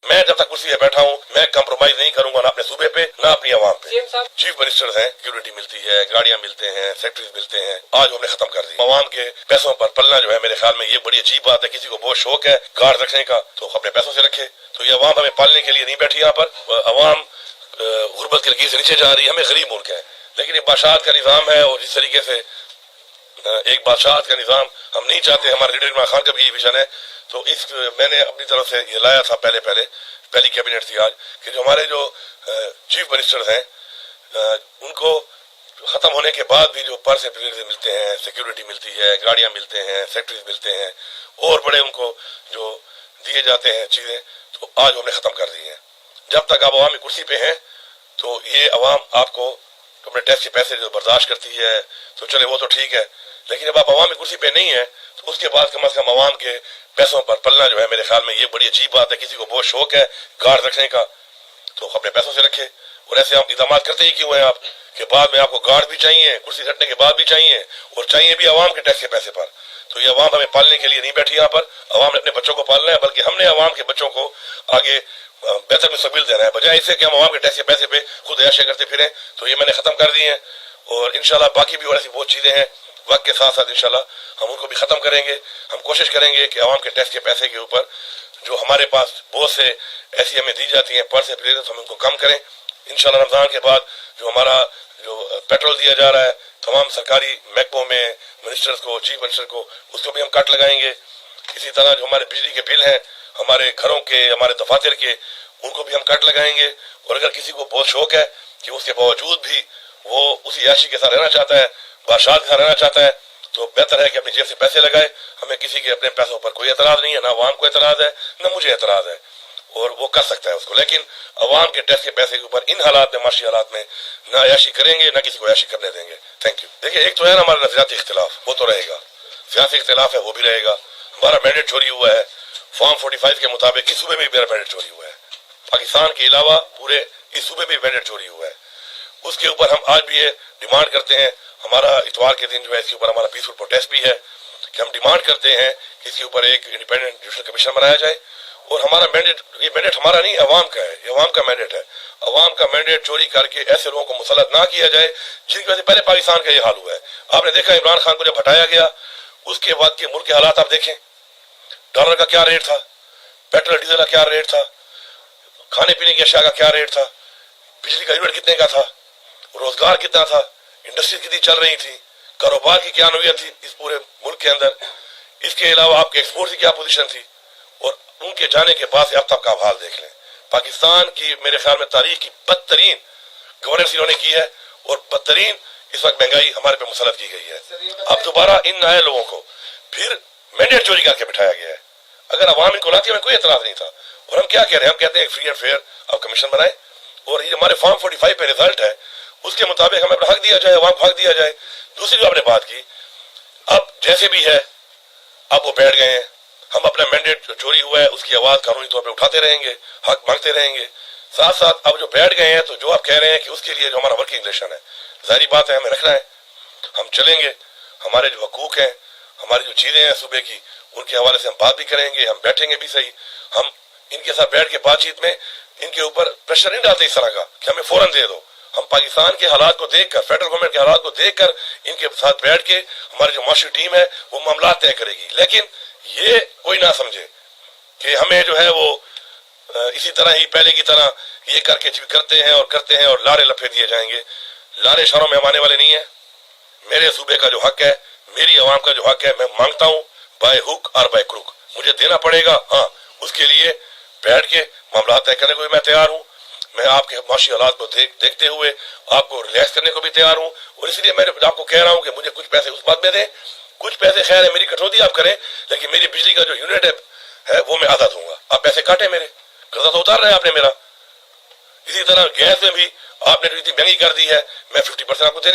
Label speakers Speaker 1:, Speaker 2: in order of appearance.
Speaker 1: मैं जब तक कुर्सी पे बैठा हूँ मैं कम्प्रोमाइज नहीं करूंगा ना अपने सूबे पे ना अपनी आवाम पे। चीफ मिनिस्टर हैं, सिक्योरिटी मिलती है, गाड़ियां मिलते हैं, सेक्रेटरीज मिलते हैं, आज हमने खत्म कर दी। आवाम के पैसों पर पलना जो है मेरे ख्याल में ये बड़ी अजीब बात है। किसी को बहुत शौक है गार्ड रखने का तो अपने पैसों से रखे। तो ये आवाम हमें पालने के लिए नहीं बैठी यहाँ पर। आवाम गुर्बत की लकीर से नीचे जा रही है। हमें गरीब मुल्क है, लेकिन एक बादशाहत का निज़ाम है और इस तरीके से एक बादशाहत का निज़ाम हम नहीं चाहते। हमारे लीडर इमरान खान का भी ये विजन है। तो इस मैंने अपनी तरफ से ये लाया था पहली कैबिनेट थी आज कि जो हमारे जो चीफ मिनिस्टर्स हैं उनको ख़त्म होने के बाद भी जो पर्स मिलते हैं, सिक्योरिटी मिलती है, गाड़ियाँ मिलते हैं, सेक्रेटरीज मिलते हैं और बड़े उनको जो दिए जाते हैं चीज़ें, तो आज हमने ख़त्म कर दी हैं। जब तक आप अवामी कुर्सी पे हैं तो ये अवाम आपको अपने टैक्स के पैसे जो बर्दाश्त करती है तो चले वो तो ठीक है, लेकिन जब आप अवामी कुर्सी पे नहीं है तो उसके बाद कम से कम अवाम के पैसों पर पलना जो है मेरे ख्याल में ये बड़ी अजीब बात है। किसी को बहुत शौक है गार्ड रखने का तो अपने पैसों से रखे। और ऐसे आप इक़दाम करते ही क्यों हैं आप कि बाद में आपको गार्ड भी चाहिए, कुर्सी हटने के बाद भी चाहिए और चाहिए भी अवाम के टैक्स के पैसे पर। तो ये अवाम हमें पालने के लिए नहीं बैठी यहाँ पर। अवाम ने अपने बच्चों को पालना है, बल्कि हमने अवाम के बच्चों को आगे बेहतर मुस्तकबिल देना है, बजाय इससे कि हम अवाम के टैक्स के पैसे पे खुद ऐशे करते फिरें। तो ये मैंने ख़त्म कर दिए हैं और इंशाल्लाह बाकी भी और ऐसी बहुत चीज़ें हैं वक्त के साथ साथ इंशाल्लाह हम उनको भी ख़त्म करेंगे। हम कोशिश करेंगे कि अवाम के टैक्स के पैसे के ऊपर जो हमारे पास बहुत से ऐसी हमें दी जाती हैं पर्स से, हम उनको कम करें। इंशाल्लाह रमज़ान के बाद जो हमारा जो पेट्रोल दिया जा रहा है तमाम सरकारी महकमों में मिनिस्टर्स को, चीफ मिनिस्टर को, उसको भी हम कट लगाएंगे। इसी तरह जो हमारे बिजली के बिल हैं हमारे घरों के, हमारे दफातर के, उनको भी हम कट लगाएंगे। और अगर किसी को बहुत शौक है कि उसके बावजूद भी वो उसी याशी के साथ रहना चाहता है, बादशाह के साथ रहना चाहता है, तो बेहतर है कि अपनी जेब से पैसे लगाए। हमें किसी के अपने पैसों पर कोई एतराज़ नहीं है, ना अवाम को एतराज़ है ना मुझे एतराज़ है, और वो कर सकता है उसको। लेकिन अवाम के टैक्स के पैसे के ऊपर इन हालात में, माशी हालात में ना अयाशी करेंगे ना किसी को अयाशी करने देंगे। Thank you. देखिए एक तो है ना हमारा नजरियाती इख्तिलाफ, वो तो रहेगा, सियासी इख्तिलाफ है वो भी रहेगा। हमारा मैंडेट चोरी हुआ है फॉर्म 45 के मुताबिक, इस सूबे में भी मेरा मैंडेट चोरी हुआ है, पाकिस्तान के अलावा पूरे इस सूबे में मैंडेट चोरी हुआ है। उसके ऊपर हम आज भी ये डिमांड करते हैं। हमारा इतवार के दिन जो है इसके ऊपर हमारा पीसफुल प्रोटेस्ट भी है कि हम डिमांड करते हैं कि इसके ऊपर एक इंडिपेंडेंट जुडिशल कमीशन बनाया जाए। और हमारा मैंडेट, ये मैंडेट हमारा नहीं अवाम का है, ये अवाम का मैंडेट है। अवाम का मैंडेट चोरी करके ऐसे लोगों को मुसल्लत ना किया जाए जिनकी वजह से पहले पाकिस्तान का ये हाल हुआ है। आपने देखा इमरान खान को जब हटाया गया उसके बाद के मुल्क के हालात आप देखें, डॉलर का क्या रेट था, पेट्रोल डीजल का क्या रेट था, खाने पीने की अशिया का क्या रेट था, बिजली का यूनिट कितने का था, रोजगार कितना था, इंडस्ट्री कितनी चल रही थी, कारोबार की क्या नौयत थी इस पूरे मुल्क के अंदर। इसके अलावा आपके एक्सपोर्ट की क्या पोजीशन थी। और उनके जाने के बाद से अब तक का आप हाल देख लें। पाकिस्तान की मेरे ख्याल में तारीख की बदतरीन गवर्नेंस इन्होंने की है और बदतरीन इस वक्त महंगाई हमारे पे मुसल्लत की गई है। अब दोबारा इन नए लोगों को फिर मैंडेट चोरी करके बिठाया गया है। अगर अवाम इनको लाती हमें कोई एतराज नहीं था। और हम क्या कह रहे हैं, हम कहते हैं फ्री एंड फेयर आप कमीशन बनाए और ये हमारे फॉर्म 45 पे रिजल्ट है उसके मुताबिक हमें अपना हक दिया जाए, अवाम को हक दिया जाए। दूसरी जो आपने बात की, अब जैसे भी है अब वो बैठ गए हैं, हम अपना मैंडेट जो चोरी हुआ है उसकी आवाज़ कानूनी तौर पे उठाते रहेंगे, हक मांगते रहेंगे। साथ साथ अब जो बैठ गए हैं तो जो आप कह रहे हैं कि उसके लिए जो हमारा वर्किंग रिलेशन है, जाहिर बात है हमें रखना है, हम चलेंगे। हमारे जो हकूक़ हैं, हमारी जो चीज़ें हैं सूबे की, उनके हवाले से हम बात भी करेंगे, हम बैठेंगे भी सही। हम इनके साथ बैठ के बातचीत में इनके ऊपर प्रेशर नहीं डालते इस तरह का कि हमें फ़ौरन दे दो। हम पाकिस्तान के हालात को देखकर, फेडरल गवर्नमेंट के हालात को देखकर इनके साथ बैठ के हमारी जो माशी टीम है वो मामला तय करेगी। लेकिन ये कोई ना समझे कि हमें जो है वो इसी तरह ही पहले की तरह ये करके करते हैं और लारे लफे दिए जाएंगे। लारे शहरों में हम आने वाले नहीं है। मेरे सूबे का जो हक है, मेरी आवाम का जो हक है, मैं मांगता हूँ बाय हुक और बाय क्रुक, मुझे देना पड़ेगा। हाँ, उसके लिए बैठ के मामला तय करने को भी मैं तैयार हूँ। मैं आपके माशी हालात को देखते हुए आपको रिलैक्स करने को भी तैयार हूँ। और इसलिए मैं आपको कह रहा हूँ कि मुझे कुछ पैसे उस बात में दें, कुछ पैसे खैर है मेरी कटौती आप करें, लेकिन मेरी बिजली का जो यूनिट है वो मैं आधा दूंगा। आप पैसे काटें, मेरे कर्जा तो उतार रहे हैं आपने मेरा। इसी तरह गैस में भी आपने जो इतनी महंगी कर दी है, मैं 50% आपको देने